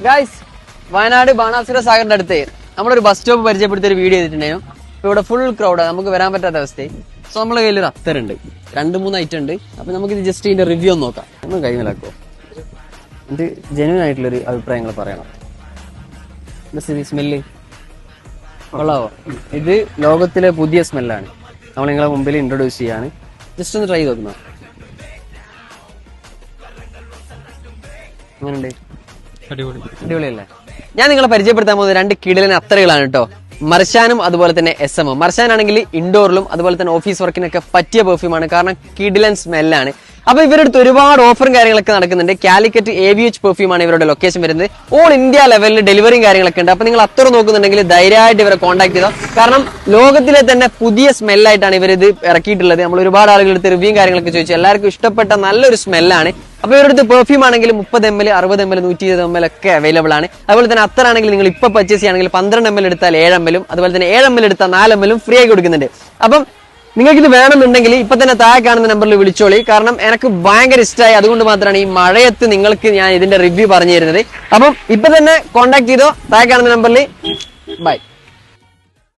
Guys, Wayanad Banasura സാഗറിന്റെ അടുത്ത് നമ്മളൊരു bus stop പരിചയപ്പെടുത്തിയ ഒരു വീഡിയോ ചെയ്തിട്ടുണ്ടായിരുന്നു. ഇപ്പൊ ഇവിടെ ഫുൾ ക്രൗഡ്, നമുക്ക് വരാൻ പറ്റാത്ത അവസ്ഥയായി. സോ നമ്മളെ കയ്യിൽ ഒരു അത്തറുണ്ട്, 2-3 ഐറ്റം ഉണ്ട്. അപ്പൊ നമുക്ക് ഇത് ജസ്റ്റ് ഇതിന്റെ റിവ്യൂ ഒന്ന് നോക്കാം. ഒന്ന് കൈമലാക്കോ, ഇത് ജെന്യൂൻ ആയിട്ടുള്ളൊരു അഭിപ്രായങ്ങൾ പറയണം. സ്മെല്ല് കൊള്ളാവോ? ഇത് ലോകത്തിലെ പുതിയ സ്മെല്ലാണ്, നമ്മൾ നിങ്ങളെ മുമ്പിൽ ഇൻട്രൊഡ്യൂസ് ചെയ്യാണ്. ജസ്റ്റ് ഒന്ന് ട്രൈ നോക്കുന്നോ, അങ്ങനെയുണ്ട്? അടിപൊളിയല്ലേ? ഞാൻ നിങ്ങളെ പരിചയപ്പെടുത്താൻ പോകുന്നത് 2 കിടിലൻ അത്തറുകളാണ് കേട്ടോ. മർശാനും അതുപോലെ തന്നെ SM-ഉം. മർശാൻ ആണെങ്കിൽ ഇൻഡോറിലും അതുപോലെ തന്നെ ഓഫീസ് വർക്കിനൊക്കെ പറ്റിയ പെർഫ്യൂമാണ്, കാരണം കിടിലൻ സ്മെല്ലാണ്. അപ്പൊ ഇവരുടെ അടുത്ത് ഒരുപാട് ഓഫറും കാര്യങ്ങളൊക്കെ നടക്കുന്നുണ്ട്. കാലിക്കറ്റ് AVH പെർഫ്യൂമാണ് ഇവരുടെ ലൊക്കേഷൻ വരുന്നത്. ഓൾ ഇന്ത്യ ലെവലിൽ ഡെലിവറിയും കാര്യങ്ങളൊക്കെ ഉണ്ട്. അപ്പൊ നിങ്ങൾ അത്തർ നോക്കുന്നുണ്ടെങ്കിൽ ധൈര്യമായിട്ട് ഇവരെ കോൺടാക്ട് ചെയ്തോ, കാരണം ലോകത്തിലെ തന്നെ പുതിയ സ്മെല്ലായിട്ടാണ് ഇവരിത് ഇറക്കിയിട്ടുള്ളത്. നമ്മൾ ഒരുപാട് ആളുകളുടെ അടുത്ത് റിവ്യൂ കാര്യങ്ങളൊക്കെ ചോദിച്ചു, എല്ലാവർക്കും ഇഷ്ടപ്പെട്ട നല്ലൊരു സ്മെല്ലാണ്. അപ്പൊ ഇവരുടെ അടുത്ത് പെർഫ്യൂം ആണെങ്കിൽ 30 ml, 60 ml, 120 ml ഒക്കെ അവൈലബിൾ ആണ്. അതുപോലെ തന്നെ അത്തറാണെങ്കിൽ നിങ്ങൾ ഇപ്പൊ പർച്ചേസ് ചെയ്യുകയാണെങ്കിൽ 12 ml എടുത്താൽ 7 ml, അതുപോലെ തന്നെ 7 ml എടുത്താൽ 4 ml ഫ്രീ ആയി കൊടുക്കുന്നുണ്ട്. അപ്പം നിങ്ങൾക്ക് ഇത് വേണമെന്നുണ്ടെങ്കിൽ ഇപ്പൊ തന്നെ താഴെ കാണുന്ന നമ്പറിൽ വിളിച്ചോളി, കാരണം എനിക്ക് ഭയങ്കര ഇഷ്ടമായി. അതുകൊണ്ട് മാത്രമാണ് ഈ മഴയത്ത് നിങ്ങൾക്ക് ഞാൻ ഇതിന്റെ റിവ്യൂ പറഞ്ഞു തരുന്നത്. അപ്പം ഇപ്പൊ തന്നെ കോൺടാക്ട് ചെയ്തോ, താഴെ കാണുന്ന നമ്പറിൽ. ബൈ.